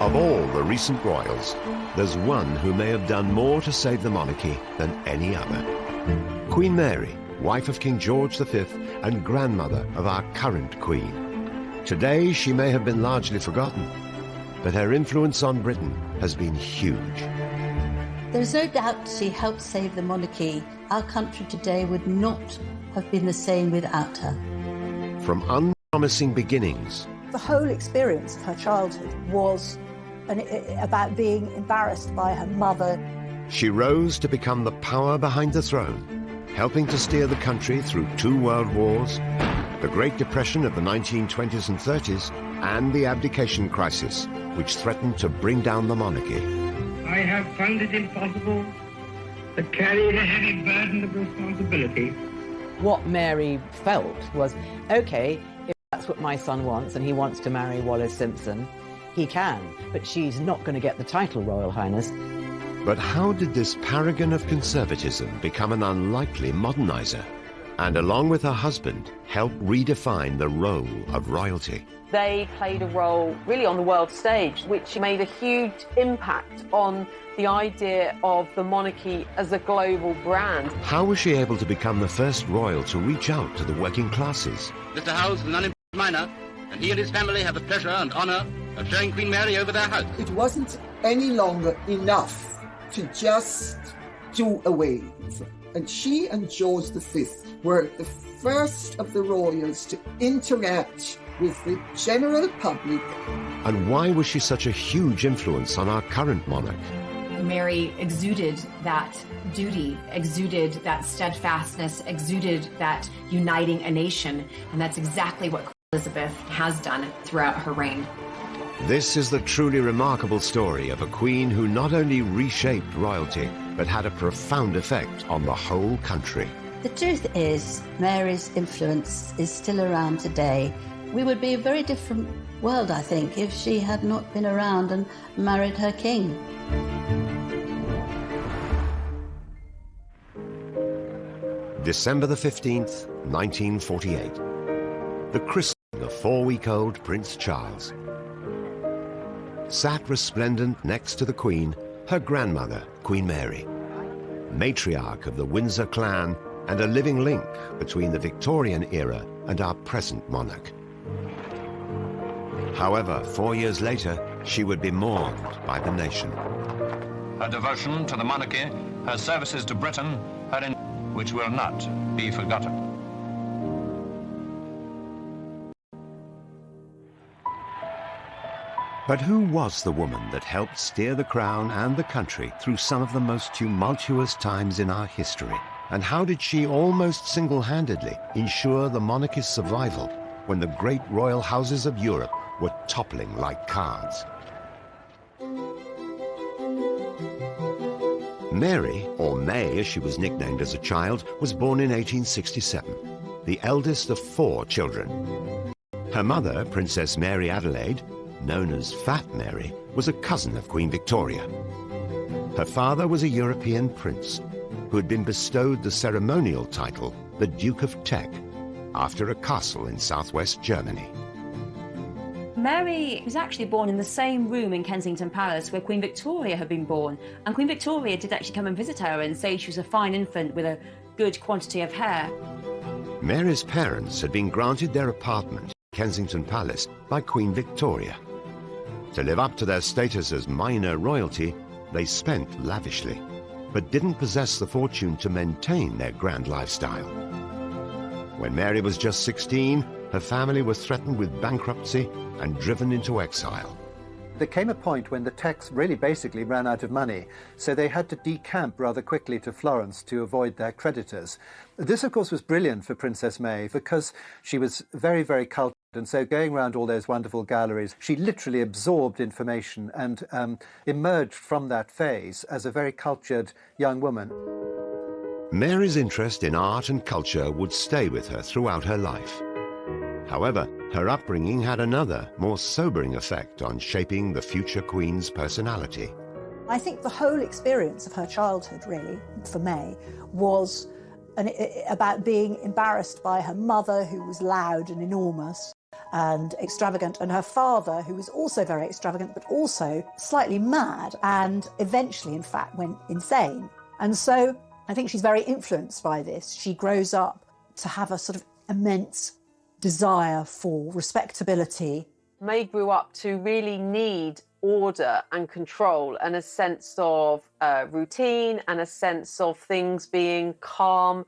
Of all the recent royals, there's one who may have done more to save the monarchy than any other. Queen Mary, wife of King George V and grandmother of our current Queen. Today she may have been largely forgotten, but her influence on Britain has been huge. There's no doubt she helped save the monarchy. Our country today would not have been the same without her. From unpromising beginnings. The whole experience of her childhood was about being embarrassed by her mother. She rose to become the power behind the throne, helping to steer the country through 2 world wars, the Great Depression of the 1920s and 30s, and the abdication crisis, which threatened to bring down the monarchy. I have found it impossible to carry the heavy burden of responsibility. What Mary felt was, okay, if that's what my son wants and he wants to marry Wallis Simpson, he can, but she's not going to get the title, Royal Highness. But how did this paragon of conservatism become an unlikely modernizer? And along with her husband, help redefine the role of royalty. They played a role really on the world stage, which made a huge impact on the idea of the monarchy as a global brand. How was she able to become the first royal to reach out to the working classes? Mr. Howes is an unemployed miner, and he and his family have the pleasure and honour of showing Queen Mary over their house. It wasn't any longer enough to just do away. And she and George V were the first of the royals to interact with the general public. And why was she such a huge influence on our current monarch? Mary exuded that duty, exuded that steadfastness, exuded that uniting a nation. And that's exactly what Queen Elizabeth has done throughout her reign. This is the truly remarkable story of a queen who not only reshaped royalty, but had a profound effect on the whole country. The truth is, Mary's influence is still around today. We would be a very different world, I think, if she had not been around and married her king. December the 15th, 1948. The christening of 4-week-old Prince Charles. Sat resplendent next to the Queen, her grandmother, Queen Mary, matriarch of the Windsor clan and a living link between the Victorian era and our present monarch. However, 4 years later, she would be mourned by the nation. Her devotion to the monarchy, her services to Britain, which will not be forgotten. But who was the woman that helped steer the crown and the country through some of the most tumultuous times in our history? And how did she almost single-handedly ensure the monarchy's survival when the great royal houses of Europe were toppling like cards? Mary, or May as she was nicknamed as a child, was born in 1867, the eldest of 4 children. Her mother, Princess Mary Adelaide, known as Fat Mary, was a cousin of Queen Victoria. Her father was a European prince who had been bestowed the ceremonial title, the Duke of Teck, after a castle in southwest Germany. Mary was actually born in the same room in Kensington Palace where Queen Victoria had been born. And Queen Victoria did actually come and visit her and say she was a fine infant with a good quantity of hair. Mary's parents had been granted their apartment in Kensington Palace by Queen Victoria. To live up to their status as minor royalty, they spent lavishly, but didn't possess the fortune to maintain their grand lifestyle. When Mary was just 16, her family was threatened with bankruptcy and driven into exile. There came a point when the Tecks really basically ran out of money, so they had to decamp rather quickly to Florence to avoid their creditors. This, of course, was brilliant for Princess May because she was very, very cultured, and so going around all those wonderful galleries, she literally absorbed information and emerged from that phase as a very cultured young woman. Mary's interest in art and culture would stay with her throughout her life. However, her upbringing had another, more sobering effect on shaping the future Queen's personality. I think the whole experience of her childhood, really, for May, was about being embarrassed by her mother, who was loud and enormous, and extravagant, and her father, who was also very extravagant, but also slightly mad, and eventually, in fact, went insane. And so I think she's very influenced by this. She grows up to have a sort of immense desire for respectability. May grew up to really need order and control and a sense of routine and a sense of things being calm,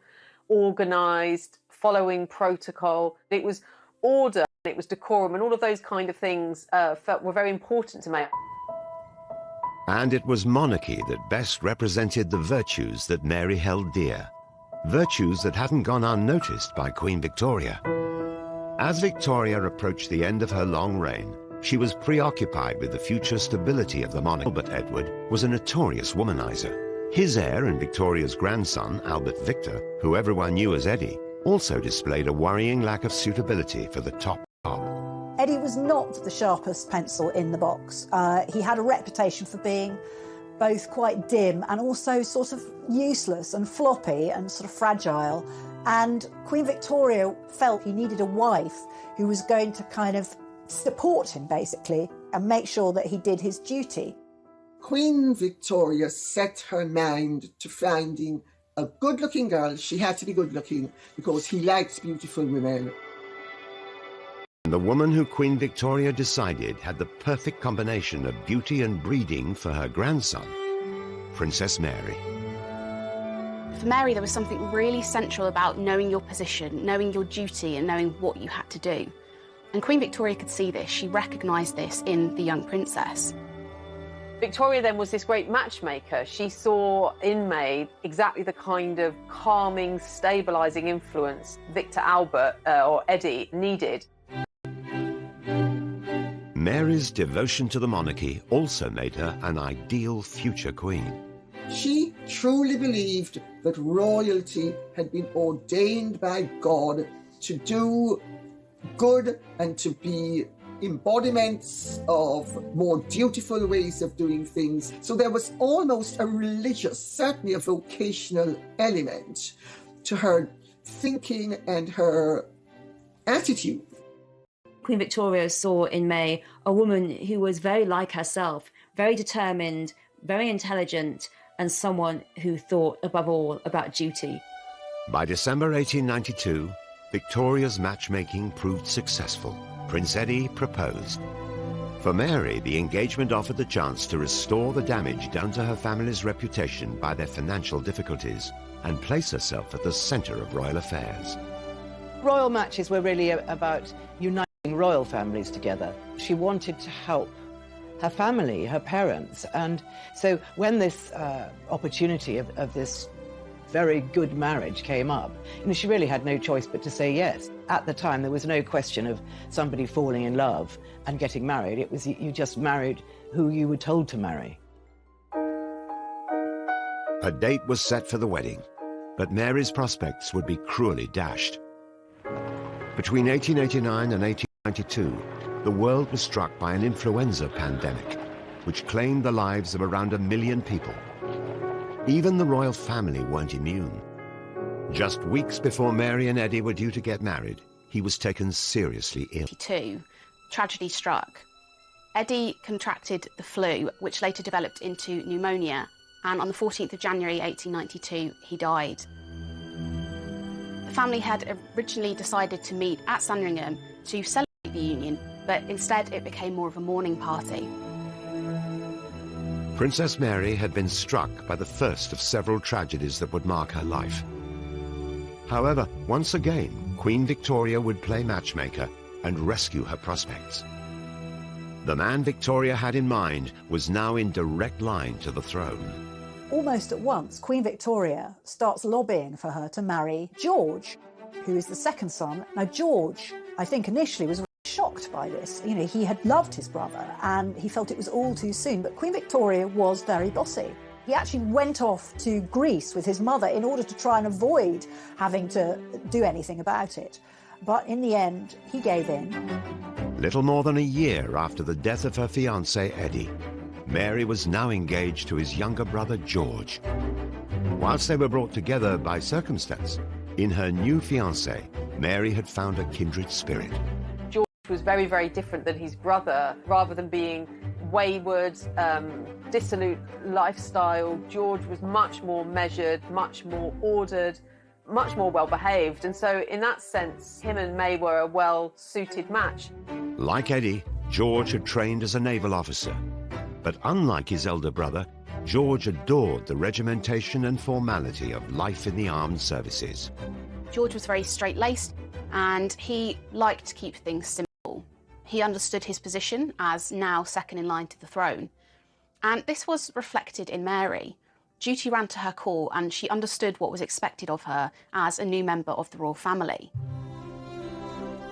organised, following protocol. It was order, it was decorum, and all of those kind of things were very important to May. And it was monarchy that best represented the virtues that Mary held dear. Virtues that hadn't gone unnoticed by Queen Victoria. As Victoria approached the end of her long reign, she was preoccupied with the future stability of the monarchy. Albert Edward was a notorious womanizer. His heir and Victoria's grandson, Albert Victor, who everyone knew as Eddie, also displayed a worrying lack of suitability for the top job. Eddie was not the sharpest pencil in the box. He had a reputation for being both quite dim and also sort of useless and floppy and sort of fragile. And Queen Victoria felt he needed a wife who was going to kind of support him, basically, and make sure that he did his duty. Queen Victoria set her mind to finding a good-looking girl. She had to be good-looking because he likes beautiful women. The woman who Queen Victoria decided had the perfect combination of beauty and breeding for her grandson, Princess Mary. For Mary, there was something really central about knowing your position, knowing your duty, and knowing what you had to do. And Queen Victoria could see this. She recognised this in the young princess. Victoria then was this great matchmaker. She saw in May exactly the kind of calming, stabilising influence Victor Albert, or Eddie, needed. Mary's devotion to the monarchy also made her an ideal future queen. She truly believed that royalty had been ordained by God to do good and to be embodiments of more dutiful ways of doing things. So there was almost a religious, certainly a vocational element to her thinking and her attitude. Queen Victoria saw in May a woman who was very like herself, very determined, very intelligent, and someone who thought above all about duty. By December 1892, Victoria's matchmaking proved successful. Prince Eddie proposed. For Mary, the engagement offered the chance to restore the damage done to her family's reputation by their financial difficulties and place herself at the centre of royal affairs. Royal matches were really about uniting royal families together. She wanted to help her family, her parents, and so when this opportunity of this very good marriage came up, she really had no choice but to say yes. At the time, there was no question of somebody falling in love and getting married. It was you just married who you were told to marry. A date was set for the wedding, but Mary's prospects would be cruelly dashed. Between 1889 and 1892, the world was struck by an influenza pandemic, which claimed the lives of around 1 million people. Even the royal family weren't immune. Just weeks before Mary and Eddie were due to get married, he was taken seriously ill. Tragedy struck. Eddie contracted the flu, which later developed into pneumonia, and on the 14th of January 1892, he died. The family had originally decided to meet at Sandringham to celebrate the union, but instead it became more of a mourning party. Princess Mary had been struck by the first of several tragedies that would mark her life. However, once again, Queen Victoria would play matchmaker and rescue her prospects. The man Victoria had in mind was now in direct line to the throne. Almost at once, Queen Victoria starts lobbying for her to marry George, who is the second son. Now, George, I think initially was shocked by this. He had loved his brother and he felt it was all too soon, but Queen Victoria was very bossy. He actually went off to Greece with his mother in order to try and avoid having to do anything about it. But in the end, he gave in. Little more than a year after the death of her fiancé, Eddie, Mary was now engaged to his younger brother, George. Whilst they were brought together by circumstance, in her new fiancé, Mary had found a kindred spirit. George was very, very different than his brother. Rather than being wayward, dissolute lifestyle, George was much more measured, much more ordered, much more well-behaved. And so in that sense, him and May were a well-suited match. Like Eddie, George had trained as a naval officer. But unlike his elder brother, George adored the regimentation and formality of life in the armed services. George was very straight-laced and he liked to keep things simple. He understood his position as now second in line to the throne. And this was reflected in Mary. Duty ran to her core and she understood what was expected of her as a new member of the royal family.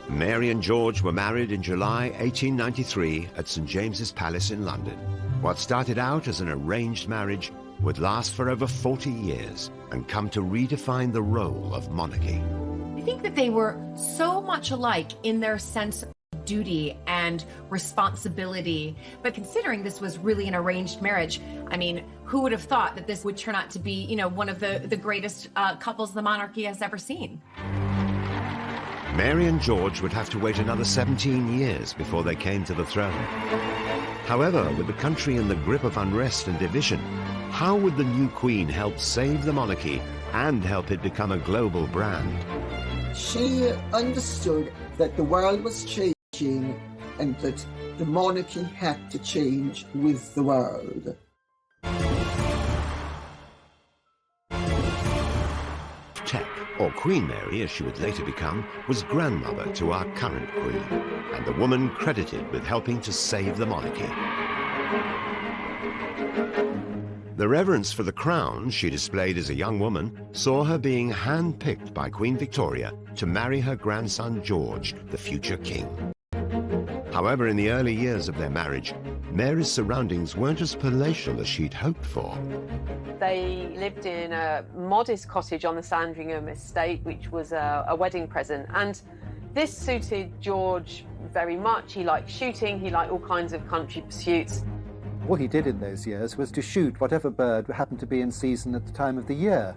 Mary and George were married in July 1893 at St James's Palace in London. What started out as an arranged marriage would last for over 40 years and come to redefine the role of monarchy. I think that they were so much alike in their sense of duty and responsibility. But considering this was really an arranged marriage, I mean, who would have thought that this would turn out to be, you know, one of the greatest couples the monarchy has ever seen? Mary and George would have to wait another 17 years before they came to the throne. However, with the country in the grip of unrest and division, how would the new queen help save the monarchy and help it become a global brand? She understood that the world was changing and that the monarchy had to change with the world. Tech, or Queen Mary as she would later become, was grandmother to our current queen, and the woman credited with helping to save the monarchy. The reverence for the crown she displayed as a young woman saw her being hand-picked by Queen Victoria to marry her grandson George, the future king. However, in the early years of their marriage, Mary's surroundings weren't as palatial as she'd hoped for. They lived in a modest cottage on the Sandringham estate, which was a wedding present. And this suited George very much. He liked shooting, he liked all kinds of country pursuits. All he did in those years was to shoot whatever bird happened to be in season at the time of the year.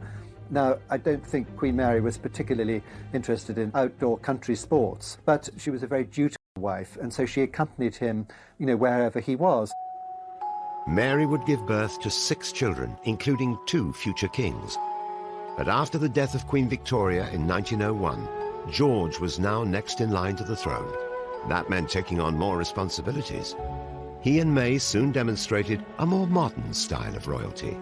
Now, I don't think Queen Mary was particularly interested in outdoor country sports, but she was a very dutiful wife, and so she accompanied him, you know, wherever he was. Mary would give birth to 6 children, including 2 future kings. But after the death of Queen Victoria in 1901, George was now next in line to the throne. That meant taking on more responsibilities. He and May soon demonstrated a more modern style of royalty.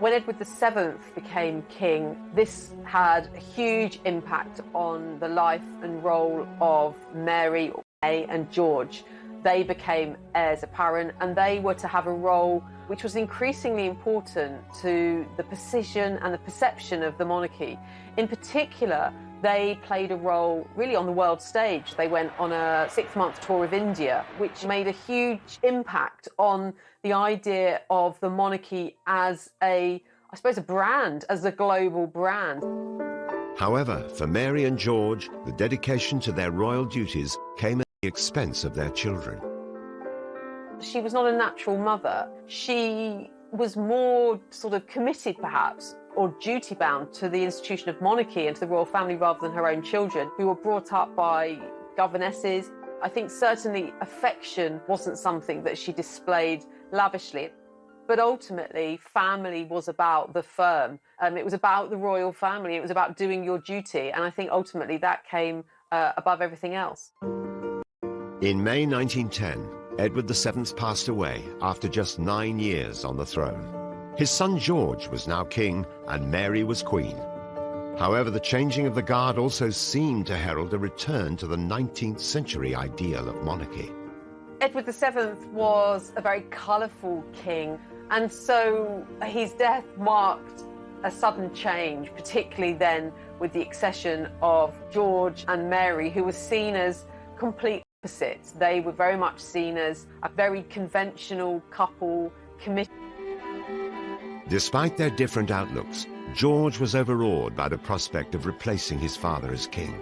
When Edward VII became king, this had a huge impact on the life and role of Mary, May and George. They became heirs apparent and they were to have a role which was increasingly important to the precision and the perception of the monarchy. In particular, they played a role really on the world stage. They went on a 6-month tour of India, which made a huge impact on the idea of the monarchy as a brand, as a global brand. However, for Mary and George, the dedication to their royal duties came at the expense of their children. She was not a natural mother. She was more sort of committed, perhaps, or duty-bound to the institution of monarchy and to the royal family rather than her own children, who were brought up by governesses. I think certainly affection wasn't something that she displayed lavishly. But ultimately, family was about the firm. It was about the royal family. It was about doing your duty. And I think ultimately that came above everything else. In May 1910, Edward VII passed away after just 9 years on the throne. His son George was now king and Mary was queen. However, the changing of the guard also seemed to herald a return to the 19th century ideal of monarchy. Edward VII was a very colourful king, and so his death marked a sudden change, particularly then with the accession of George and Mary, who were seen as complete opposites. They were very much seen as a very conventional couple, committed. Despite their different outlooks, George was overawed by the prospect of replacing his father as king.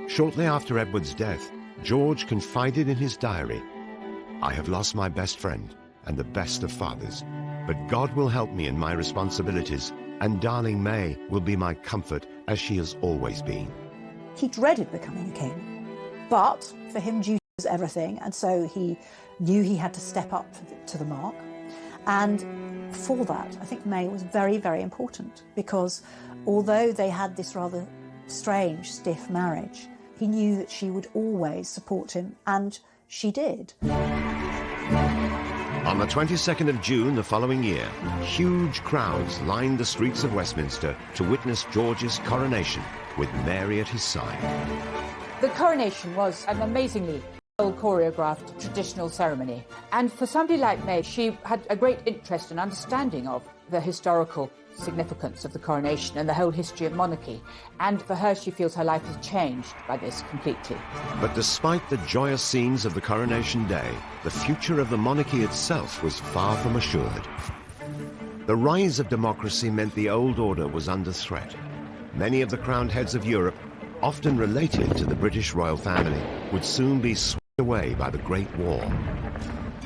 Shortly after Edward's death, George confided in his diary, "I have lost my best friend and the best of fathers, but God will help me in my responsibilities, and darling May will be my comfort as she has always been." He dreaded becoming a king, but for him duty was was everything, and so he knew he had to step up to the mark. And for that, I think May was very, very important, because although they had this rather strange, stiff marriage, he knew that she would always support him, and she did. On the 22nd of June the following year, huge crowds lined the streets of Westminster to witness George's coronation, with Mary at his side. The coronation was an amazingly well-choreographed traditional ceremony. And for somebody like May, she had a great interest and understanding of the historical significance of the coronation and the whole history of monarchy. And for her, she feels her life has changed by this completely. But despite the joyous scenes of the coronation day, the future of the monarchy itself was far from assured. The rise of democracy meant the old order was under threat. Many of the crowned heads of Europe, often related to the British royal family, would soon be swept away by the Great War.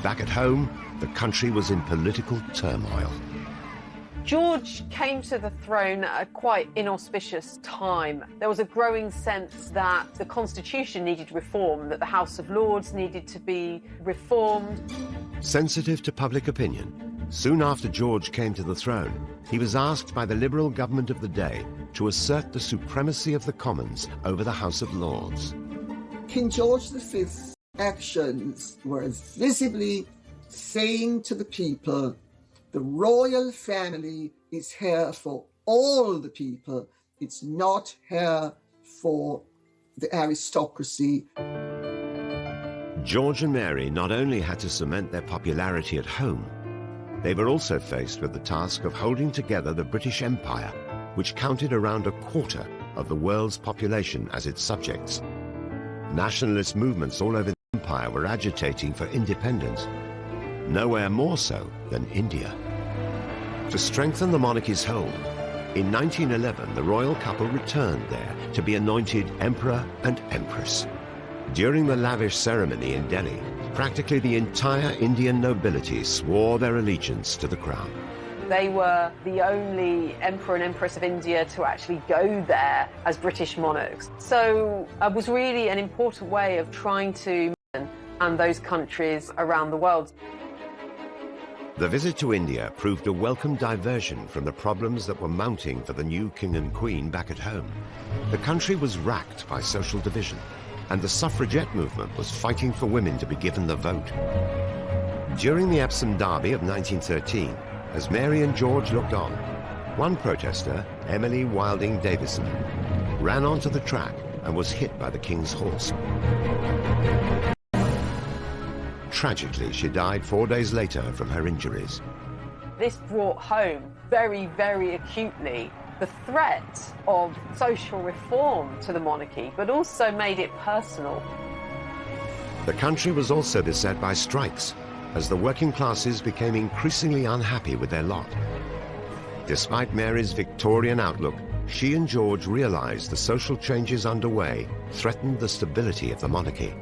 Back at home, the country was in political turmoil. George came to the throne at a quite inauspicious time. There was a growing sense that the Constitution needed reform, that the House of Lords needed to be reformed. Sensitive to public opinion, soon after George came to the throne, he was asked by the Liberal government of the day to assert the supremacy of the Commons over the House of Lords. King George V's actions were visibly saying to the people, the royal family is here for all the people. It's not here for the aristocracy. George and Mary not only had to cement their popularity at home, they were also faced with the task of holding together the British Empire, which counted around a quarter of the world's population as its subjects. Nationalist movements all over the empire were agitating for independence, nowhere more so than India. To strengthen the monarchy's hold, in 1911 the royal couple returned there to be anointed Emperor and Empress. During the lavish ceremony in Delhi, practically the entire Indian nobility swore their allegiance to the crown. They were the only Emperor and Empress of India to actually go there as British monarchs. So it was really an important way of trying to and those countries around the world. The visit to India proved a welcome diversion from the problems that were mounting for the new king and queen back at home. The country was racked by social division, and the suffragette movement was fighting for women to be given the vote. During the Epsom Derby of 1913, as Mary and George looked on, one protester, Emily Wilding Davison, ran onto the track and was hit by the king's horse. Tragically, she died 4 days later from her injuries. This brought home very, very acutely the threat of social reform to the monarchy, but also made it personal. The country was also beset by strikes, as the working classes became increasingly unhappy with their lot. Despite Mary's Victorian outlook, she and George realized the social changes underway threatened the stability of the monarchy.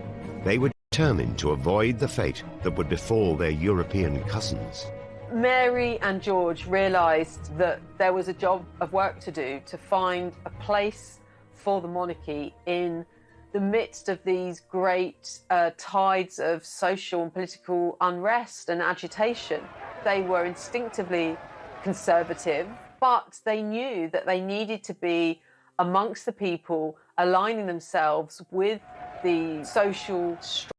They were determined to avoid the fate that would befall their European cousins. Mary and George realised that there was a job of work to do to find a place for the monarchy in the midst of these great tides of social and political unrest and agitation. They were instinctively conservative, but they knew that they needed to be amongst the people, aligning themselves with the social strife,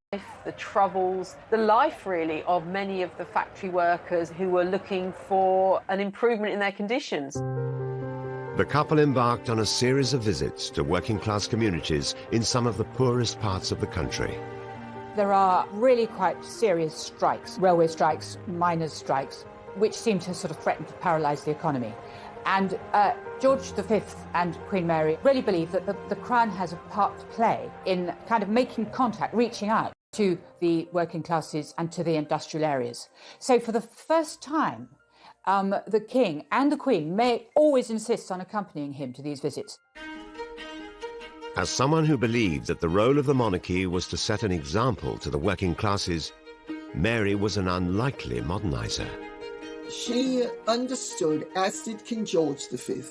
the troubles, the life really of many of the factory workers who were looking for an improvement in their conditions. The couple embarked on a series of visits to working class communities in some of the poorest parts of the country. There are really quite serious strikes, railway strikes, miners' strikes, which seem to sort of threaten to paralyse the economy. And George V and Queen Mary really believe that the Crown has a part to play in kind of making contact, reaching out to the working classes and to the industrial areas. So for the first time, the King and the Queen may always insist on accompanying him to these visits. As someone who believed that the role of the monarchy was to set an example to the working classes, Mary was an unlikely modernizer. She understood, as did King George V,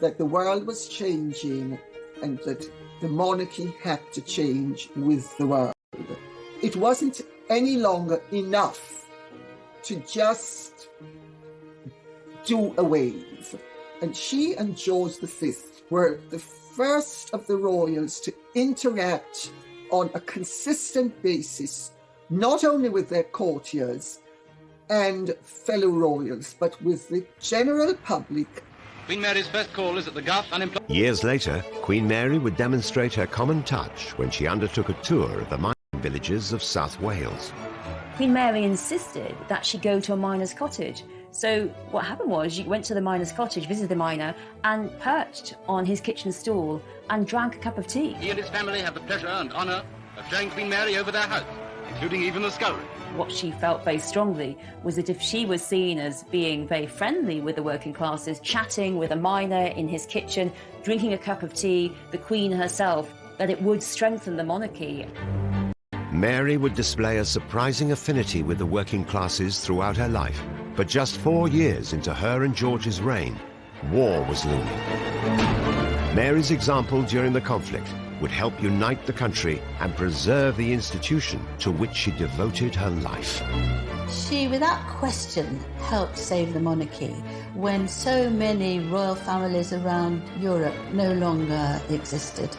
that the world was changing and that the monarchy had to change with the world. It wasn't any longer enough to just do a wave. And she and George V were the first of the royals to interact on a consistent basis, not only with their courtiers and fellow royals, but with the general public. Queen Mary's first call is at the Gulf Unemployment. Years later, Queen Mary would demonstrate her common touch when she undertook a tour of the mining villages of South Wales. Queen Mary insisted that she go to a miner's cottage. So what happened was she went to the miner's cottage, visited the miner, and perched on his kitchen stool and drank a cup of tea. He and his family have the pleasure and honour of showing Queen Mary over their house, including even the scullery. What she felt very strongly was that if she was seen as being very friendly with the working classes, chatting with a miner in his kitchen, drinking a cup of tea, the Queen herself, that it would strengthen the monarchy. Mary would display a surprising affinity with the working classes throughout her life. But just 4 years into her and George's reign, war was looming. Mary's example during the conflict would help unite the country and preserve the institution to which she devoted her life. She, without question, helped save the monarchy when so many royal families around Europe no longer existed.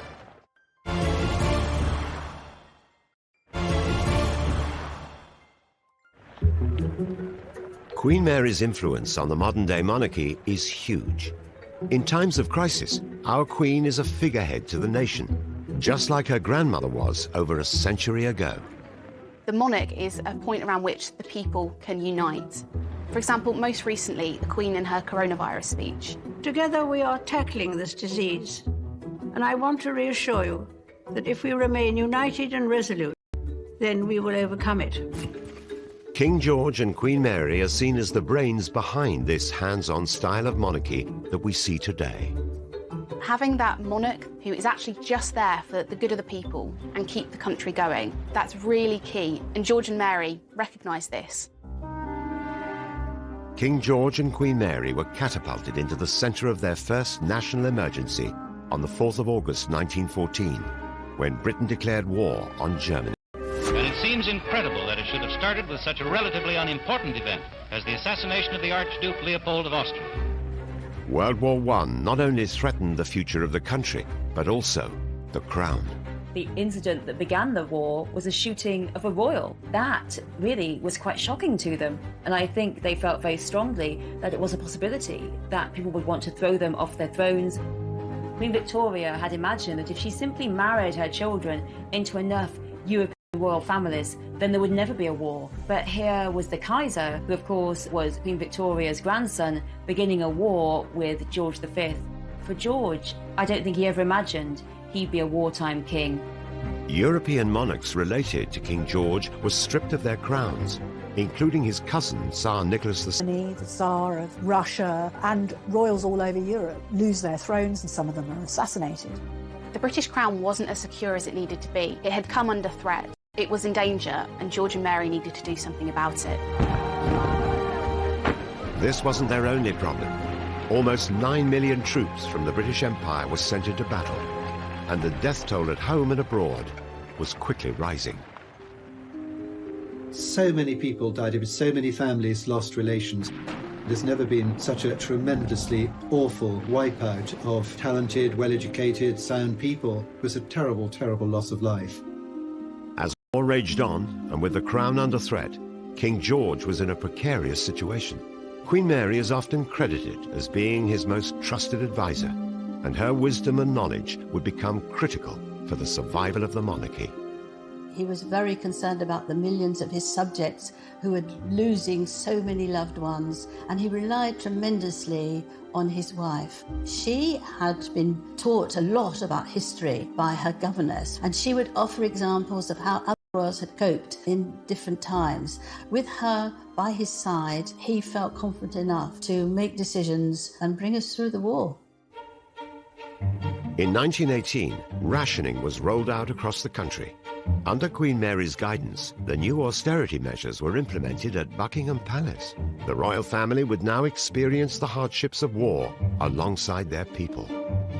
Queen Mary's influence on the modern-day monarchy is huge. In times of crisis, our Queen is a figurehead to the nation, just like her grandmother was over a century ago. The monarch is a point around which the people can unite. For example, most recently, the Queen in her coronavirus speech. Together we are tackling this disease, and I want to reassure you that if we remain united and resolute, then we will overcome it. King George and Queen Mary are seen as the brains behind this hands-on style of monarchy that we see today. Having that monarch who is actually just there for the good of the people and keep the country going, that's really key, and George and Mary recognised this. King George and Queen Mary were catapulted into the centre of their first national emergency on the 4th of August 1914, when Britain declared war on Germany. And it seems incredible that it should have started with such a relatively unimportant event as the assassination of the Archduke Leopold of Austria. World War I not only threatened the future of the country, but also the crown. The incident that began the war was a shooting of a royal. That really was quite shocking to them. And I think they felt very strongly that it was a possibility that people would want to throw them off their thrones. Queen Victoria had imagined that if she simply married her children into enough European royal families, then there would never be a war. But here was the Kaiser, who of course was Queen Victoria's grandson, beginning a war with George V. For George, I don't think he ever imagined he'd be a wartime king. European monarchs related to King George were stripped of their crowns, including his cousin, Tsar Nicholas II. The Tsar of Russia, and royals all over Europe lose their thrones, and some of them are assassinated. The British crown wasn't as secure as it needed to be. It had come under threat. It was in danger, and George and Mary needed to do something about it. This wasn't their only problem. Almost 9 million troops from the British Empire were sent into battle, and the death toll at home and abroad was quickly rising. So many people died, so many families lost relations. There's never been such a tremendously awful wipeout of talented, well-educated, sound people. It was a terrible, terrible loss of life. As war raged on, and with the crown under threat, King George was in a precarious situation. Queen Mary is often credited as being his most trusted advisor, and her wisdom and knowledge would become critical for the survival of the monarchy. He was very concerned about the millions of his subjects who were losing so many loved ones, and he relied tremendously on his wife. She had been taught a lot about history by her governess, and she would offer examples of how other royals had coped in different times. With her by his side, he felt confident enough to make decisions and bring us through the war. In 1918, rationing was rolled out across the country. Under Queen Mary's guidance, the new austerity measures were implemented at Buckingham Palace. The royal family would now experience the hardships of war alongside their people.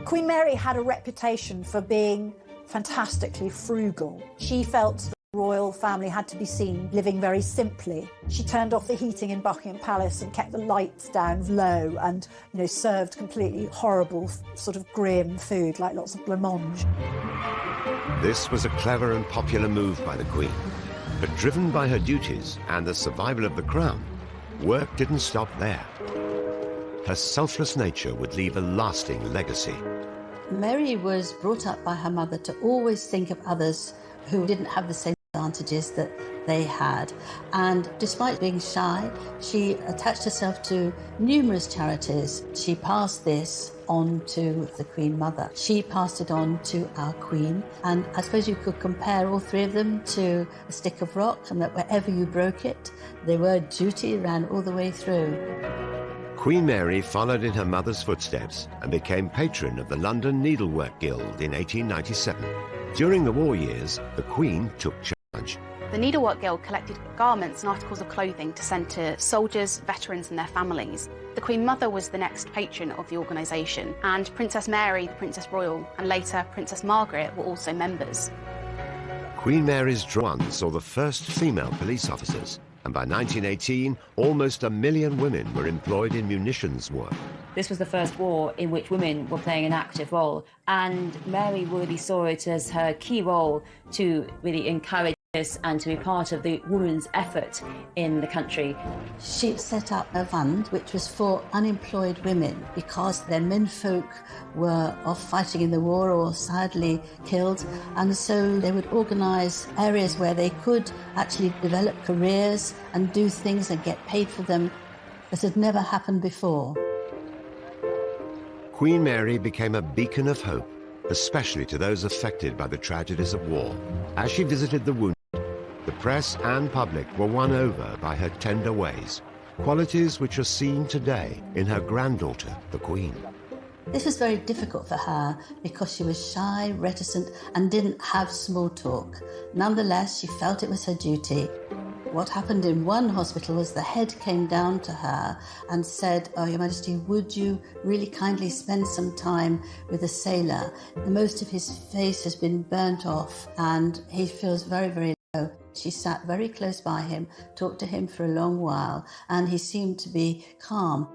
Queen Mary had a reputation for being fantastically frugal. She felt royal family had to be seen living very simply. She turned off the heating in Buckingham Palace and kept the lights down low and, served completely horrible, sort of grim food, like lots of blancmange. This was a clever and popular move by the Queen. But driven by her duties and the survival of the crown, work didn't stop there. Her selfless nature would leave a lasting legacy. Mary was brought up by her mother to always think of others who didn't have the same advantages that they had. And despite being shy, she attached herself to numerous charities. She passed this on to the Queen Mother. She passed it on to our Queen. And I suppose you could compare all three of them to a stick of rock, and that wherever you broke it, the word duty ran all the way through. Queen Mary followed in her mother's footsteps and became patron of the London Needlework Guild in 1897. During the war years, the Queen took charge. The Needlework Guild collected garments and articles of clothing to send to soldiers, veterans and their families. The Queen Mother was the next patron of the organisation, and Princess Mary, the Princess Royal, and later Princess Margaret were also members. Queen Mary's One saw the first female police officers, and by 1918, almost 1 million women were employed in munitions work. This was the first war in which women were playing an active role, and Mary really saw it as her key role to really encourage this and to be part of the women's effort in the country. She set up a fund which was for unemployed women because their menfolk were off fighting in the war or sadly killed, and so they would organise areas where they could actually develop careers and do things and get paid for them that had never happened before. Queen Mary became a beacon of hope, especially to those affected by the tragedies of war. As she visited the wounded, the press and public were won over by her tender ways, qualities which are seen today in her granddaughter, the Queen. This was very difficult for her because she was shy, reticent, and didn't have small talk. Nonetheless, she felt it was her duty. What happened in one hospital was the head came down to her and said, "Oh, Your Majesty, would you really kindly spend some time with a sailor? Most of his face has been burnt off and he feels very, very low." She sat very close by him, talked to him for a long while, and he seemed to be calm.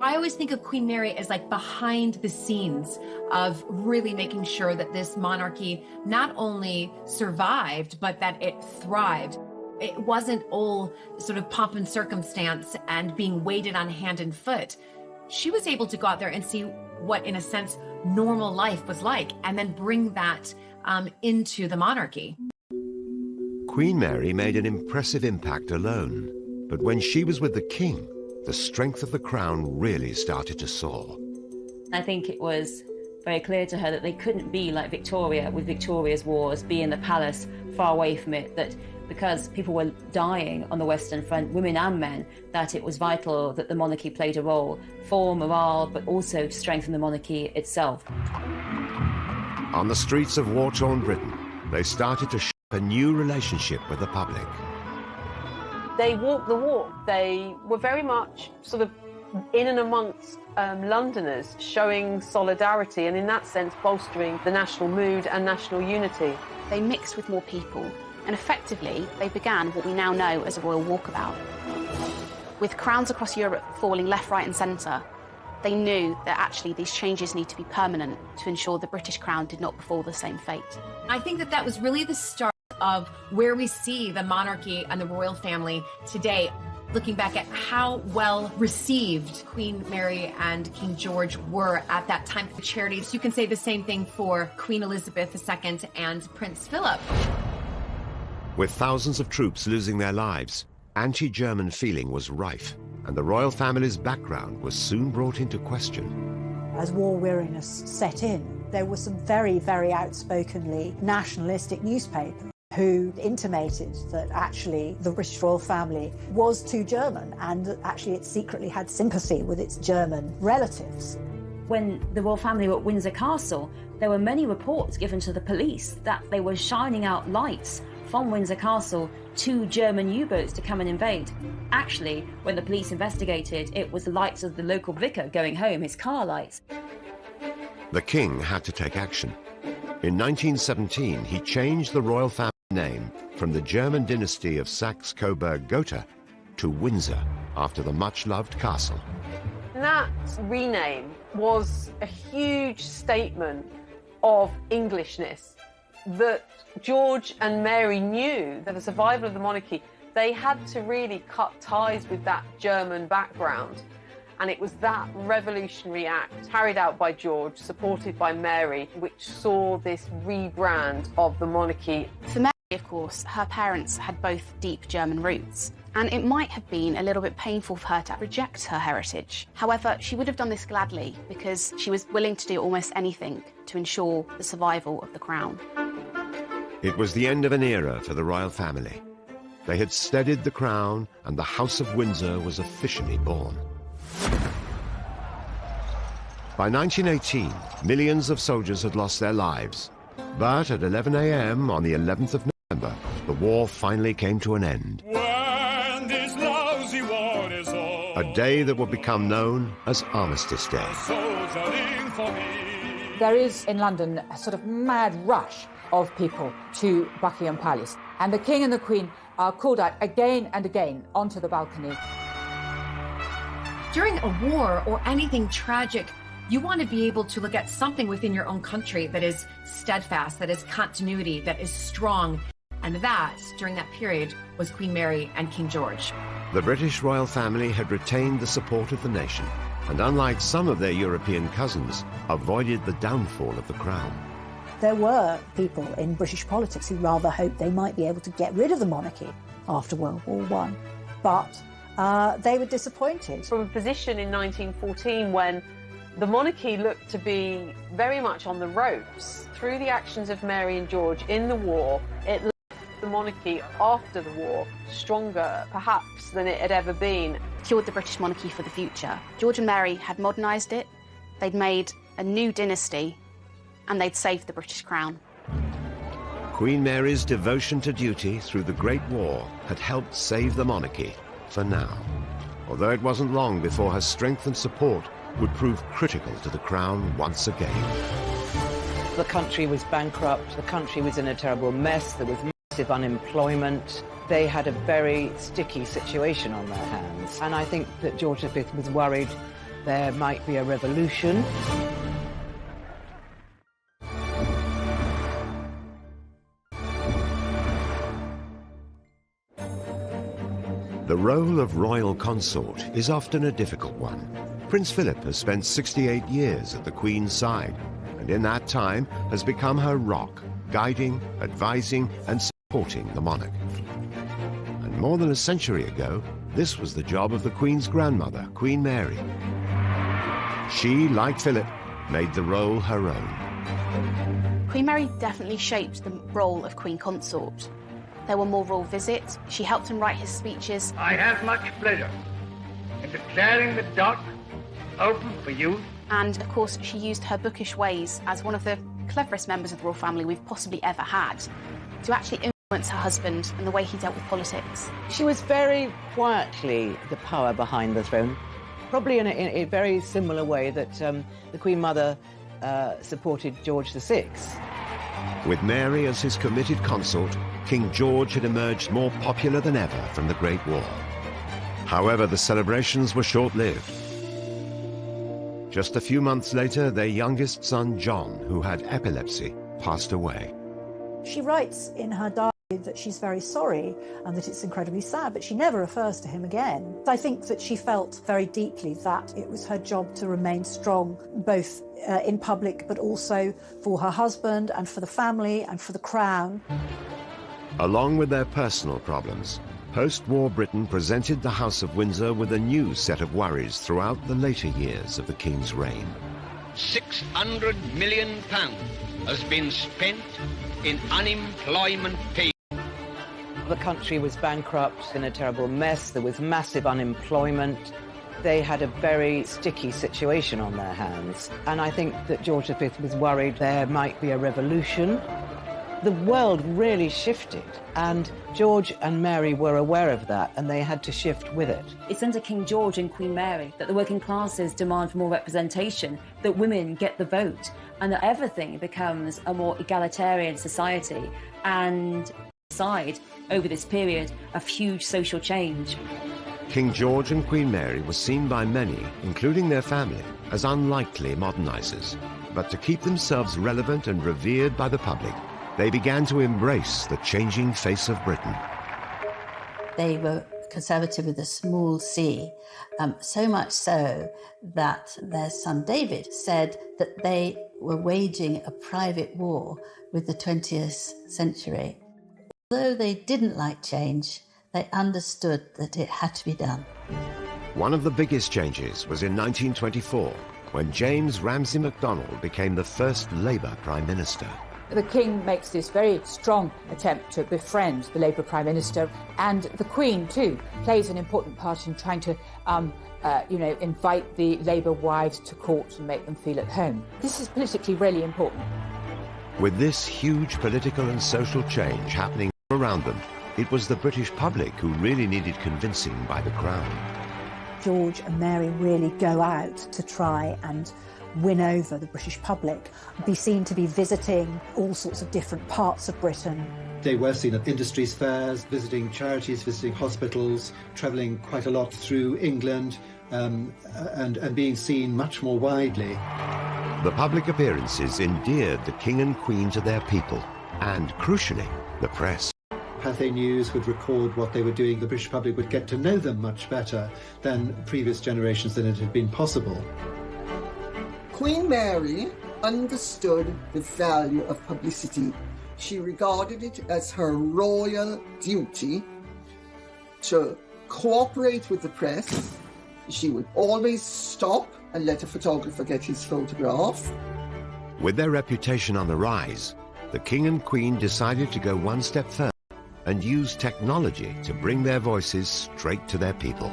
I always think of Queen Mary as like behind the scenes of really making sure that this monarchy not only survived, but that it thrived. It wasn't all sort of pomp and circumstance and being waited on hand and foot. She was able to go out there and see what, in a sense, normal life was like, and then bring that into the monarchy. Queen Mary made an impressive impact alone, but when she was with the king, the strength of the crown really started to soar. I think it was very clear to her that they couldn't be like Victoria with Victoria's wars, be in the palace, far away from it, that because people were dying on the Western Front, women and men, that it was vital that the monarchy played a role for morale, but also to strengthen the monarchy itself. On the streets of war-torn Britain, they started to shape a new relationship with the public. They walked the walk. They were very much sort of in and amongst Londoners, showing solidarity and in that sense bolstering the national mood and national unity. They mixed with more people, and effectively they began what we now know as a royal walkabout. With crowns across Europe falling left, right and centre, they knew that actually these changes need to be permanent to ensure the British crown did not befall the same fate. I think that was really the start of where we see the monarchy and the royal family today. Looking back at how well received Queen Mary and King George were at that time for charities, you can say the same thing for Queen Elizabeth II and Prince Philip. With thousands of troops losing their lives, anti-German feeling was rife, and the royal family's background was soon brought into question. As war weariness set in, there were some very, very outspokenly nationalistic newspapers who intimated that actually the British royal family was too German and that actually it secretly had sympathy with its German relatives. When the royal family were at Windsor Castle, there were many reports given to the police that they were shining out lights from Windsor Castle to German U-boats to come and invade. Actually, when the police investigated, it was the lights of the local vicar going home, his car lights. The king had to take action. In 1917, he changed the royal family name from the German dynasty of Saxe-Coburg-Gotha to Windsor after the much-loved castle. That rename was a huge statement of Englishness, that George and Mary knew that the survival of the monarchy, they had to really cut ties with that German background. And it was that revolutionary act carried out by George, supported by Mary, which saw this rebrand of the monarchy. For Mary, of course, her parents had both deep German roots, and it might have been a little bit painful for her to reject her heritage. However, she would have done this gladly because she was willing to do almost anything to ensure the survival of the crown. It was the end of an era for the royal family. They had steadied the crown, and the House of Windsor was officially born. By 1918, millions of soldiers had lost their lives. But at 11 a.m. on the 11th of November, the war finally came to an end. When this lousy war is over, A day that would become known as Armistice Day. soldiering for me. There is in London a sort of mad rush of people to Buckingham Palace, and the King and the Queen are called out again and again onto the balcony. During a war or anything tragic, you want to be able to look at something within your own country that is steadfast, that is continuity, that is strong. And that, during that period, was Queen Mary and King George. The British royal family had retained the support of the nation, and unlike some of their European cousins, avoided the downfall of the crown. There were people in British politics who rather hoped they might be able to get rid of the monarchy after World War I, but they were disappointed. From a position in 1914 when the monarchy looked to be very much on the ropes, through the actions of Mary and George in the war, it left the monarchy after the war stronger, perhaps, than it had ever been. Secured the British monarchy for the future. George and Mary had modernised it, they'd made a new dynasty, and they'd saved the British crown. Queen Mary's devotion to duty through the Great War had helped save the monarchy for now, although it wasn't long before her strength and support would prove critical to the crown once again. The country was bankrupt, the country was in a terrible mess, there was massive unemployment. They had a very sticky situation on their hands, and I think that George V was worried there might be a revolution. The role of royal consort is often a difficult one. Prince Philip has spent 68 years at the Queen's side, and in that time has become her rock, guiding, advising, and supporting the monarch. And more than a century ago, this was the job of the Queen's grandmother, Queen Mary. She, like Philip, made the role her own. Queen Mary definitely shaped the role of Queen Consort. There were more royal visits, she helped him write his speeches. I have much pleasure in declaring the dock open for youth. And of course, she used her bookish ways as one of the cleverest members of the royal family we've possibly ever had to actually influence her husband and the way he dealt with politics. She was very quietly the power behind the throne, probably in a very similar way that the Queen Mother supported George VI. With Mary as his committed consort, King George had emerged more popular than ever from the Great War. However, the celebrations were short-lived. Just a few months later, their youngest son, John, who had epilepsy, passed away. She writes in her diary that she's very sorry and that it's incredibly sad, but she never refers to him again. I think that she felt very deeply that it was her job to remain strong, both in public, but also for her husband and for the family and for the crown. Along with their personal problems, post-war Britain presented the House of Windsor with a new set of worries throughout the later years of the King's reign. £600 million has been spent in unemployment pay. The country was bankrupt, in a terrible mess, there was massive unemployment. They had a very sticky situation on their hands, and I think that George V was worried there might be a revolution. The world really shifted, and George and Mary were aware of that, and they had to shift with it. It's under King George and Queen Mary that the working classes demand for more representation, that women get the vote, and that everything becomes a more egalitarian society. And coincide over this period of huge social change. King George and Queen Mary were seen by many, including their family, as unlikely modernizers. But to keep themselves relevant and revered by the public, they began to embrace the changing face of Britain. They were conservative with a small c, so much so that their son David said that they were waging a private war with the 20th century. Although they didn't like change, they understood that it had to be done. One of the biggest changes was in 1924, when James Ramsay MacDonald became the first Labour Prime Minister. The King makes this very strong attempt to befriend the Labour Prime Minister, and the Queen, too, plays an important part in trying to invite the Labour wives to court and make them feel at home. This is politically really important. With this huge political and social change happening around them, it was the British public who really needed convincing by the Crown. George and Mary really go out to try and win over the British public, be seen to be visiting all sorts of different parts of Britain. They were seen at industries fairs, visiting charities, visiting hospitals, travelling quite a lot through England, and being seen much more widely. The public appearances endeared the King and Queen to their people, and, crucially, the press. Pathé News would record what they were doing. The British public would get to know them much better than previous generations than it had been possible. Queen Mary understood the value of publicity. She regarded it as her royal duty to cooperate with the press. She would always stop and let a photographer get his photograph. With their reputation on the rise, the King and Queen decided to go one step further and use technology to bring their voices straight to their people.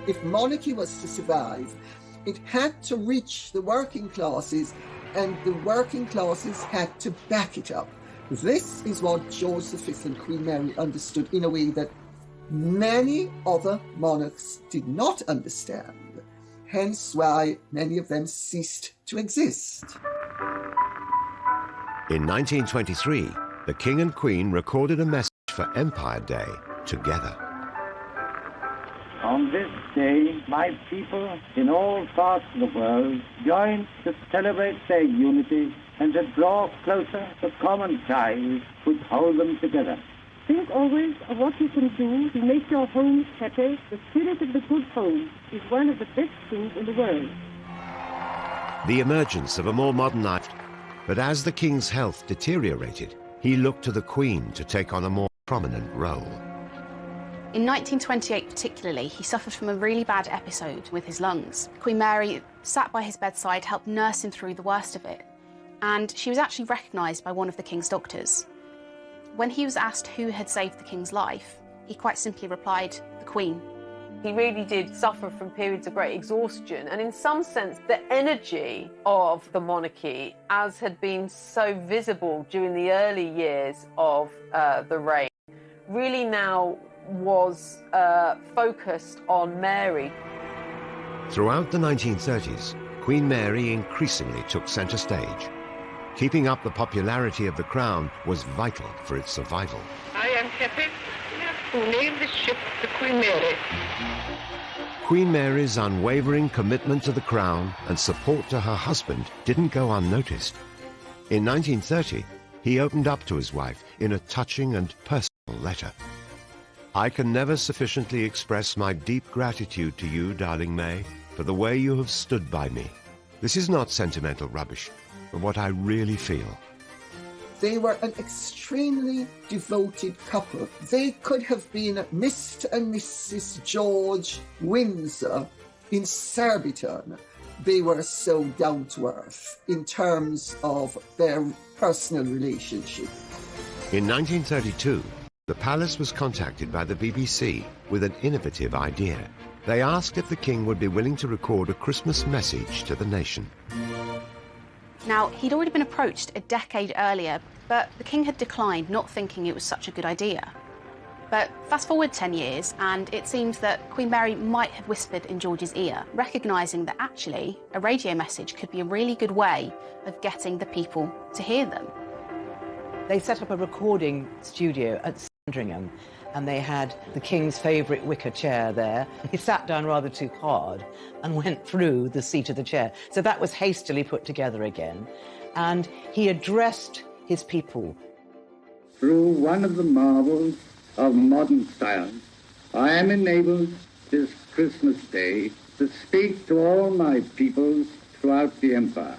If monarchy was to survive, it had to reach the working classes, and the working classes had to back it up. This is what George V and Queen Mary understood in a way that many other monarchs did not understand, hence why many of them ceased to exist. In 1923, the King and Queen recorded a message for Empire Day together. On this day, my people in all parts of the world join to celebrate their unity and to draw closer the common ties which hold them together. Think always of what you can do to make your homes happy. The spirit of the good home is one of the best things in the world. The emergence of a more modern life, but as the King's health deteriorated, he looked to the Queen to take on a more prominent role. In 1928 particularly, he suffered from a really bad episode with his lungs. Queen Mary sat by his bedside, helped nurse him through the worst of it, and she was actually recognised by one of the King's doctors. When he was asked who had saved the King's life, he quite simply replied, the Queen. He really did suffer from periods of great exhaustion, and in some sense the energy of the monarchy, as had been so visible during the early years of the reign, really now was focused on Mary. Throughout the 1930s, Queen Mary increasingly took centre stage. Keeping up the popularity of the Crown was vital for its survival. I am happy to name this ship the Queen Mary. Queen Mary's unwavering commitment to the Crown and support to her husband didn't go unnoticed. In 1930, he opened up to his wife in a touching and personal letter. I can never sufficiently express my deep gratitude to you, darling May, for the way you have stood by me. This is not sentimental rubbish, but what I really feel. They were an extremely devoted couple. They could have been Mr. and Mrs. George Windsor in Surbiton. They were so down to earth in terms of their personal relationship. In 1932, the palace was contacted by the BBC with an innovative idea. They asked if the King would be willing to record a Christmas message to the nation. Now, he'd already been approached a decade earlier, but the King had declined, not thinking it was such a good idea. But fast forward 10 years, and it seems that Queen Mary might have whispered in George's ear, recognising that actually a radio message could be a really good way of getting the people to hear them. They set up a recording studio at Sandringham, and they had the King's favourite wicker chair there. He sat down rather too hard and went through the seat of the chair. So that was hastily put together again. And he addressed his people. Through one of the marvels of modern science, I am enabled this Christmas Day to speak to all my peoples throughout the empire.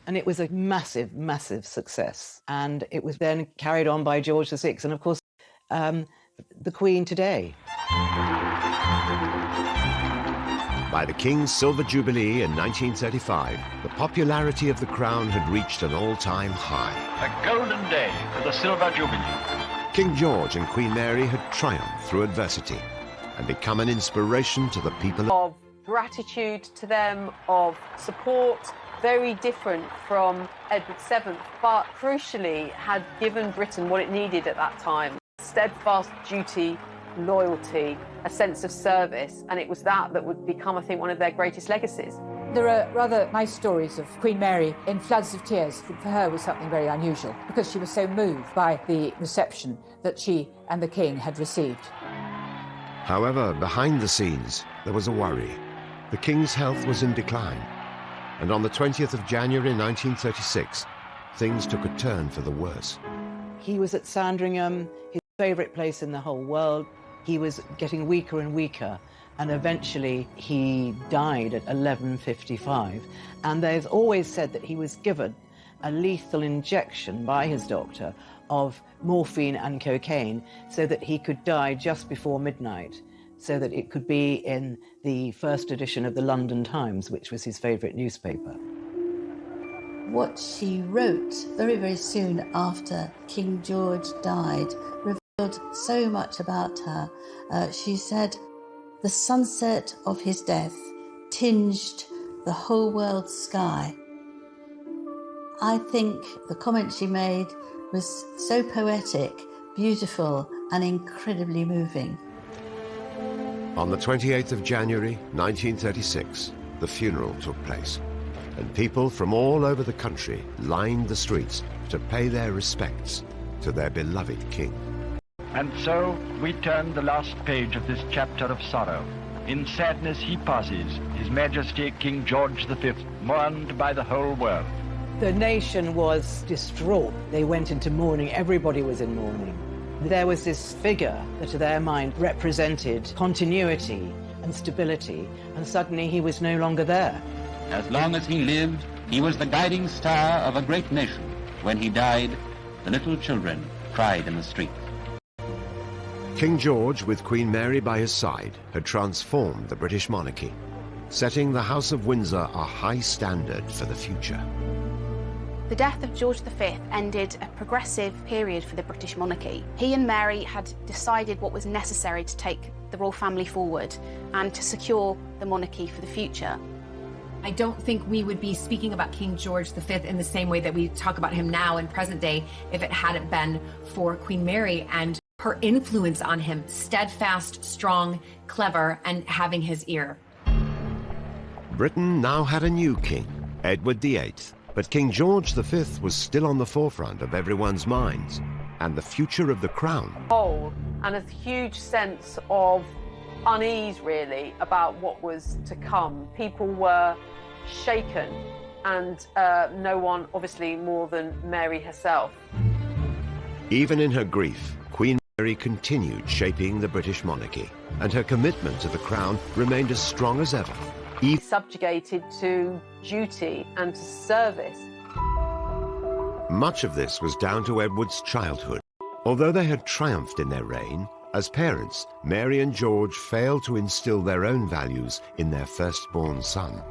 And it was a massive, massive success. And it was then carried on by George VI and, of course, the Queen today. By the King's Silver Jubilee in 1935, the popularity of the crown had reached an all-time high. A golden day for the Silver Jubilee. King George and Queen Mary had triumphed through adversity and become an inspiration to the people of gratitude to them, of support, very different from Edward VII, but crucially had given Britain what it needed at that time. Steadfast duty, loyalty, a sense of service, and it was that would become, I think, one of their greatest legacies. There are rather nice stories of Queen Mary in floods of tears. For her was something very unusual because she was so moved by the reception that she and the King had received. However, behind the scenes, there was a worry. The King's health was in decline, and on the 20th of January 1936, things took a turn for the worse. He was at Sandringham, his favourite place in the whole world. He was getting weaker and weaker, and eventually he died at 11:55. And they've always said that he was given a lethal injection by his doctor of morphine and cocaine so that he could die just before midnight, so that it could be in the first edition of the London Times, which was his favourite newspaper. What she wrote very, very soon after King George died revealed so much about her. She said, "The sunset of his death tinged the whole world's sky." I think the comment she made was so poetic, beautiful, and incredibly moving. On the 28th of January 1936, the funeral took place, and people from all over the country lined the streets to pay their respects to their beloved king. And so we turn the last page of this chapter of sorrow. In sadness he passes, His Majesty King George V, mourned by the whole world. The nation was distraught. They went into mourning. Everybody was in mourning. There was this figure that to their mind represented continuity and stability, and suddenly he was no longer there. As long as he lived, he was the guiding star of a great nation. When he died, the little children cried in the streets. King George, with Queen Mary by his side, had transformed the British monarchy, setting the House of Windsor a high standard for the future. The death of George V ended a progressive period for the British monarchy. He and Mary had decided what was necessary to take the royal family forward and to secure the monarchy for the future. I don't think we would be speaking about King George V in the same way that we talk about him now in present day if it hadn't been for Queen Mary and her influence on him, steadfast, strong, clever, and having his ear. Britain now had a new king, Edward VIII, but King George V was still on the forefront of everyone's minds, and the future of the crown. And a huge sense of unease, really, about what was to come. People were shaken, and no one, obviously, more than Mary herself. Even in her grief, Queen Mary continued shaping the British monarchy, and her commitment to the crown remained as strong as ever. Subjugated to duty and to service. Much of this was down to Edward's childhood. Although they had triumphed in their reign, as parents, Mary and George failed to instill their own values in their firstborn son.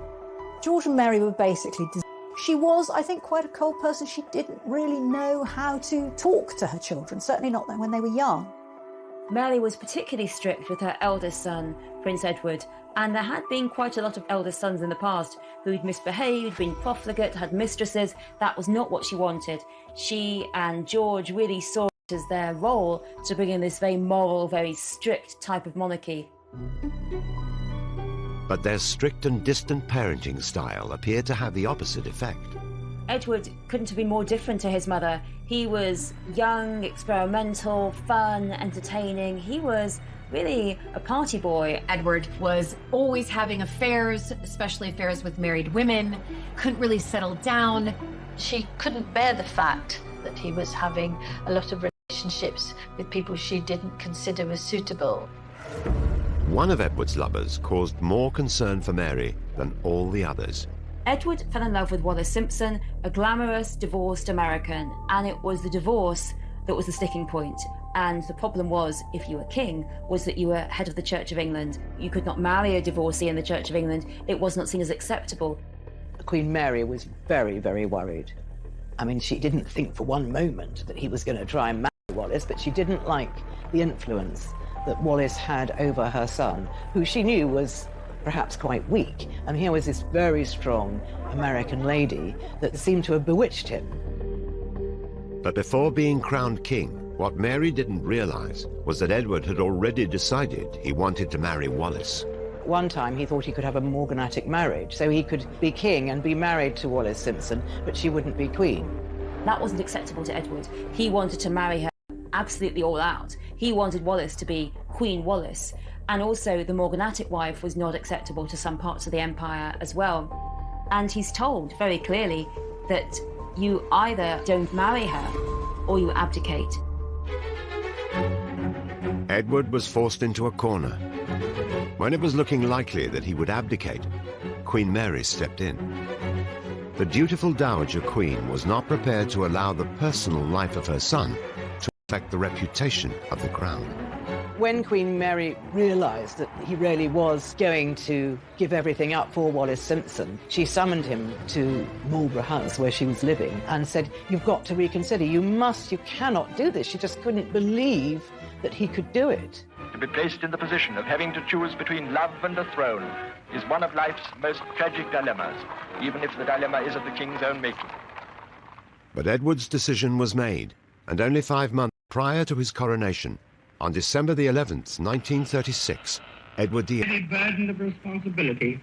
George and Mary were basically... She was, I think, quite a cold person. She didn't really know how to talk to her children, certainly not when they were young. Mary was particularly strict with her eldest son, Prince Edward, and there had been quite a lot of eldest sons in the past who'd misbehaved, been profligate, had mistresses. That was not what she wanted. She and George really saw it as their role to bring in this very moral, very strict type of monarchy. But their strict and distant parenting style appeared to have the opposite effect. Edward couldn't have been more different to his mother. He was young, experimental, fun, entertaining. He was really a party boy. Edward was always having affairs, especially affairs with married women, couldn't really settle down. She couldn't bear the fact that he was having a lot of relationships with people she didn't consider as suitable. One of Edward's lovers caused more concern for Mary than all the others. Edward fell in love with Wallis Simpson, a glamorous, divorced American, and it was the divorce that was the sticking point. And the problem was, if you were king, was that you were head of the Church of England. You could not marry a divorcee in the Church of England. It was not seen as acceptable. Queen Mary was very, very worried. I mean, she didn't think for one moment that he was going to try and marry Wallis, but she didn't like the influence that Wallis had over her son, who she knew was perhaps quite weak. And here was this very strong American lady that seemed to have bewitched him. But before being crowned king, what Mary didn't realize was that Edward had already decided he wanted to marry Wallis. One time he thought he could have a morganatic marriage, so he could be king and be married to Wallis Simpson, but she wouldn't be queen. That wasn't acceptable to Edward. He wanted to marry her absolutely all out. He wanted Wallis to be Queen Wallis. And also the morganatic wife was not acceptable to some parts of the empire as well. And he's told very clearly that you either don't marry her or you abdicate. Edward was forced into a corner. When it was looking likely that he would abdicate, Queen Mary stepped in. The dutiful Dowager Queen was not prepared to allow the personal life of her son to affect the reputation of the crown. When Queen Mary realised that he really was going to give everything up for Wallis Simpson, she summoned him to Marlborough House, where she was living, and said, "You've got to reconsider. You cannot do this." She just couldn't believe that he could do it. To be placed in the position of having to choose between love and a throne is one of life's most tragic dilemmas, even if the dilemma is of the king's own making. But Edward's decision was made, and only 5 months prior to his coronation, on December the 11th, 1936, Edward the heavy burden of responsibility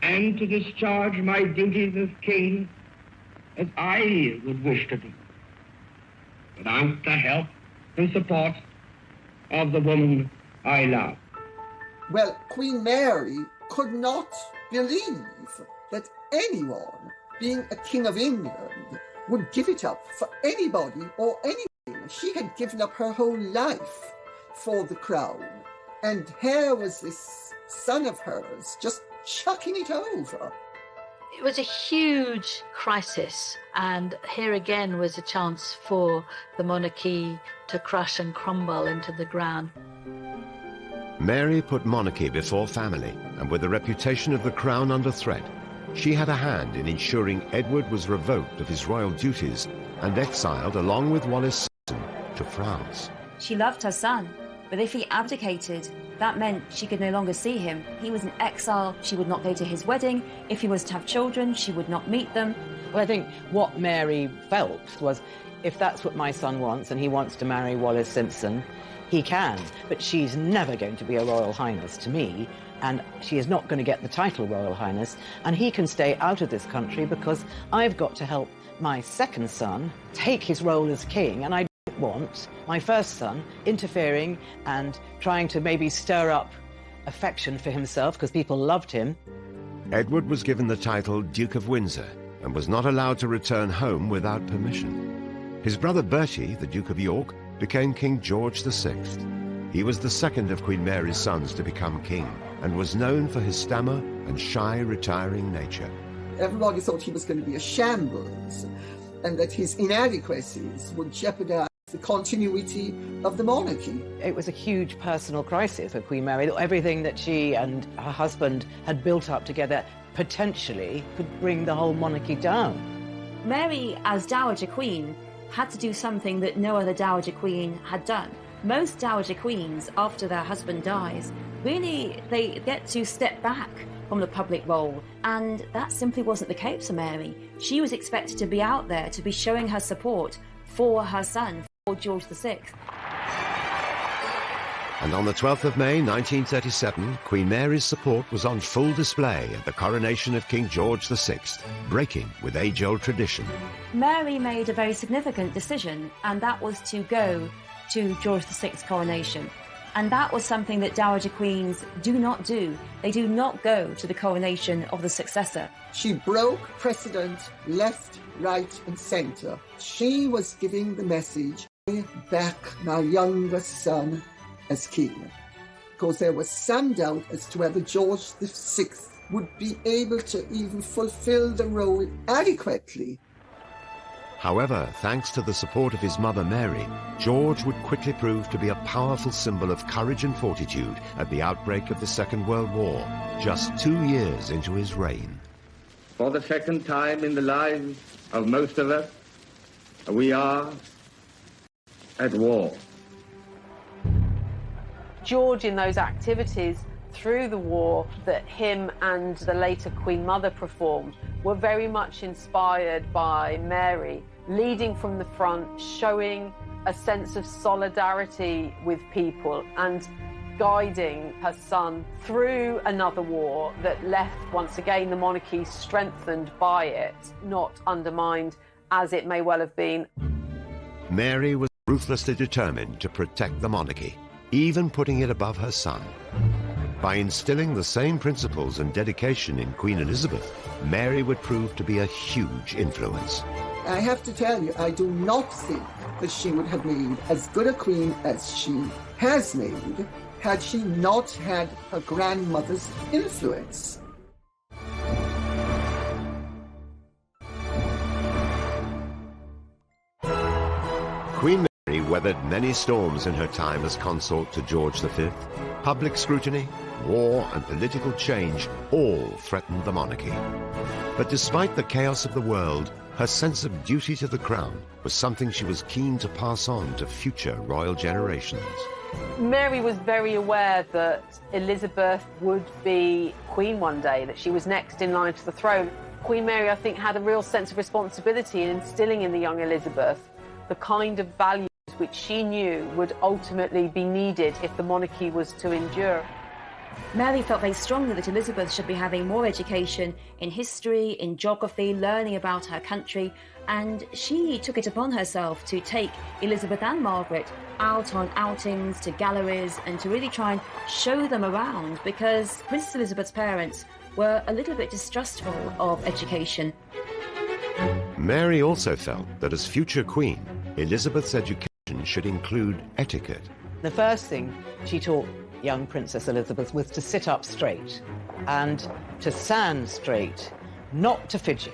and to discharge my duties as king as I would wish to do, without the help and support of the woman I love. Well, Queen Mary could not believe that anyone, being a king of England, would give it up for anybody or anything. She had given up her whole life for the crown, and here was this son of hers just chucking it over. It was a huge crisis, and here again was a chance for the monarchy to crush and crumble into the ground. Mary put monarchy before family, and with the reputation of the crown under threat, she had a hand in ensuring Edward was revoked of his royal duties and exiled along with Wallis Simpson to France. She loved her son, but if he abdicated, that meant she could no longer see him. He was in exile. She would not go to his wedding. If he was to have children, she would not meet them. Well, I think what Mary felt was, if that's what my son wants and he wants to marry Wallis Simpson, he can. But she's never going to be a Royal Highness to me, and she is not going to get the title Royal Highness, and he can stay out of this country because I've got to help my second son take his role as king, and I don't want my first son interfering and trying to maybe stir up affection for himself because people loved him. Edward was given the title Duke of Windsor and was not allowed to return home without permission. His brother Bertie, the Duke of York, became King George VI. He was the second of Queen Mary's sons to become king and was known for his stammer and shy, retiring nature. Everybody thought he was going to be a shambles and that his inadequacies would jeopardize the continuity of the monarchy. It was a huge personal crisis for Queen Mary. Everything that she and her husband had built up together potentially could bring the whole monarchy down. Mary, as Dowager Queen, had to do something that no other Dowager Queen had done. Most Dowager Queens, after their husband dies, really they get to step back from the public role, and that simply wasn't the case for Mary. She was expected to be out there, to be showing her support for her son, for George VI. And on the 12th of May 1937, Queen Mary's support was on full display at the coronation of King George VI, breaking with age-old tradition. Mary made a very significant decision, and that was to go to George VI's coronation. And that was something that Dowager Queens do not do. They do not go to the coronation of the successor. She broke precedent left, right and centre. She was giving the message, back my younger son as king. Because there was some doubt as to whether George VI would be able to even fulfill the role adequately. However, thanks to the support of his mother Mary, George would quickly prove to be a powerful symbol of courage and fortitude at the outbreak of the Second World War, just 2 years into his reign. For the second time in the lives of most of us, we are at war. George, in those activities through the war that him and the later Queen Mother performed, were very much inspired by Mary, leading from the front, showing a sense of solidarity with people and guiding her son through another war that left, once again, the monarchy strengthened by it, not undermined as it may well have been. Mary was ruthlessly determined to protect the monarchy, even putting it above her son. By instilling the same principles and dedication in Queen Elizabeth, Mary would prove to be a huge influence. I have to tell you, I do not think that she would have made as good a queen as she has made had she not had her grandmother's influence. Queen Mary weathered many storms in her time as consort to George V. Public scrutiny, war and political change all threatened the monarchy. But despite the chaos of the world, her sense of duty to the crown was something she was keen to pass on to future royal generations. Mary was very aware that Elizabeth would be queen one day, that she was next in line to the throne. Queen Mary, I think, had a real sense of responsibility in instilling in the young Elizabeth the kind of values which she knew would ultimately be needed if the monarchy was to endure. Mary felt very strongly that Elizabeth should be having more education in history, in geography, learning about her country, and she took it upon herself to take Elizabeth and Margaret out on outings to galleries and to really try and show them around, because Princess Elizabeth's parents were a little bit distrustful of education. Mary also felt that as future queen, Elizabeth's education should include etiquette. The first thing she taught young Princess Elizabeth was to sit up straight and to stand straight, not to fidget.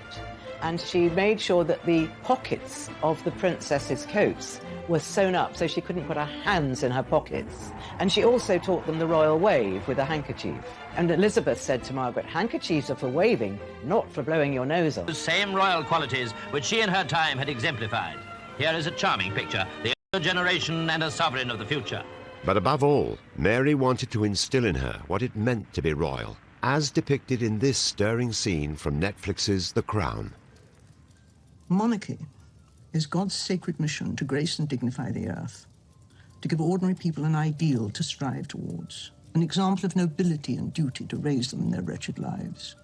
And she made sure that the pockets of the princess's coats were sewn up so she couldn't put her hands in her pockets. And she also taught them the royal wave with a handkerchief. And Elizabeth said to Margaret, handkerchiefs are for waving, not for blowing your nose off. The same royal qualities which she in her time had exemplified. Here is a charming picture, the older generation and a sovereign of the future. But above all, Mary wanted to instill in her what it meant to be royal, as depicted in this stirring scene from Netflix's The Crown. Monarchy is God's sacred mission to grace and dignify the earth, to give ordinary people an ideal to strive towards, an example of nobility and duty to raise them in their wretched lives.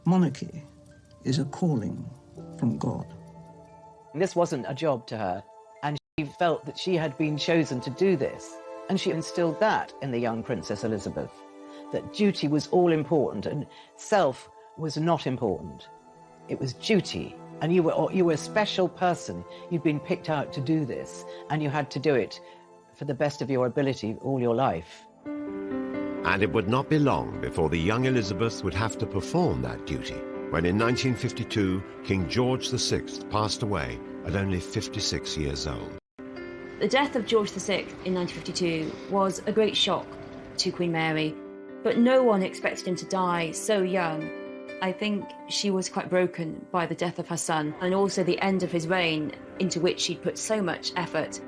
Monarchy is a calling from God. This wasn't a job to her, and she felt that she had been chosen to do this, and she instilled that in the young Princess Elizabeth, that duty was all important and self was not important. It was duty, and you were a special person. You'd been picked out to do this, and you had to do it for the best of your ability all your life. And it would not be long before the young Elizabeth would have to perform that duty, when in 1952, King George VI passed away at only 56 years old. The death of George VI in 1952 was a great shock to Queen Mary, but no one expected him to die so young. I think she was quite broken by the death of her son and also the end of his reign, into which she'd put so much effort.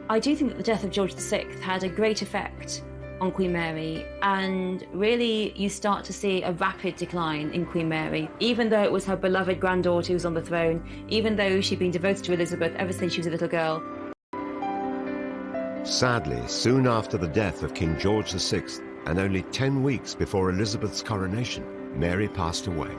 I do think that the death of George VI had a great effect on Queen Mary, and really you start to see a rapid decline in Queen Mary. Even though it was her beloved granddaughter who was on the throne, even though she'd been devoted to Elizabeth ever since she was a little girl. Sadly, soon after the death of King George VI, and only 10 weeks before Elizabeth's coronation, Mary passed away.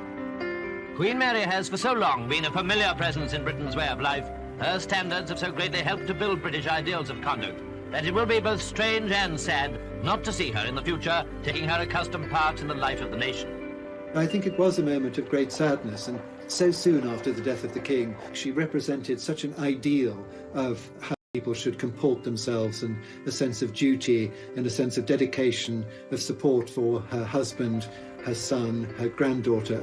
Queen Mary has for so long been a familiar presence in Britain's way of life. Her standards have so greatly helped to build British ideals of conduct that it will be both strange and sad not to see her in the future taking her accustomed part in the life of the nation. I think it was a moment of great sadness, and so soon after the death of the king, she represented such an ideal of how people should comport themselves, and a sense of duty and a sense of dedication, of support for her husband, her son, her granddaughter.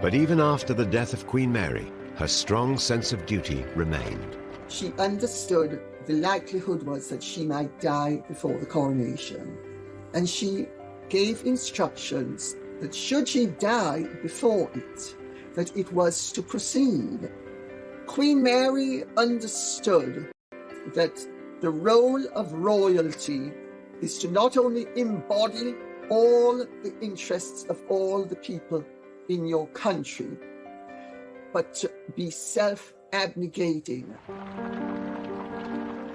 But even after the death of Queen Mary, her strong sense of duty remained. She understood the likelihood was that she might die before the coronation, and she gave instructions that should she die before it, that it was to proceed. Queen Mary understood that the role of royalty is to not only embody all the interests of all the people in your country, but to be self-abnegating.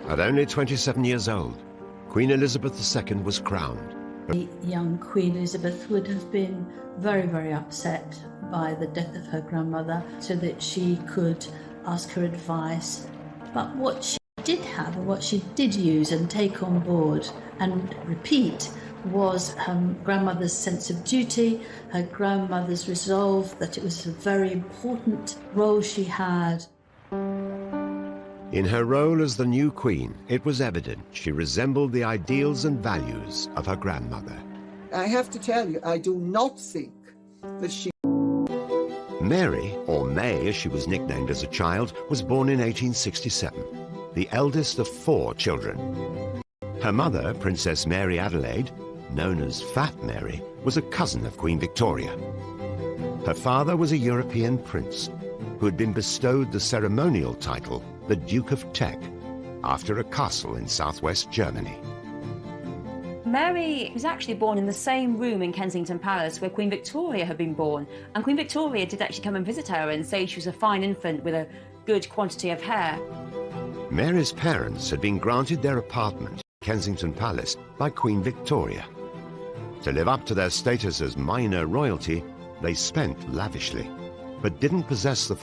At only 27 years old, Queen Elizabeth II was crowned. The young Queen Elizabeth would have been very, very upset by the death of her grandmother, so that she could ask her advice. But what she did have, and what she did use and take on board and repeat, was her grandmother's sense of duty, her grandmother's resolve that it was a very important role she had. In her role as the new queen, it was evident she resembled the ideals and values of her grandmother. I have to tell you, I do not think that she... Mary, or May as she was nicknamed as a child, was born in 1867, the eldest of 4 children. Her mother, Princess Mary Adelaide, known as Fat Mary, was a cousin of Queen Victoria. Her father was a European prince who had been bestowed the ceremonial title the Duke of Teck after a castle in southwest Germany. Mary was actually born in the same room in Kensington Palace where Queen Victoria had been born, and Queen Victoria did actually come and visit her and say she was a fine infant with a good quantity of hair. Mary's parents had been granted their apartment in Kensington Palace by Queen Victoria. To live up to their status as minor royalty, they spent lavishly, but didn't possess the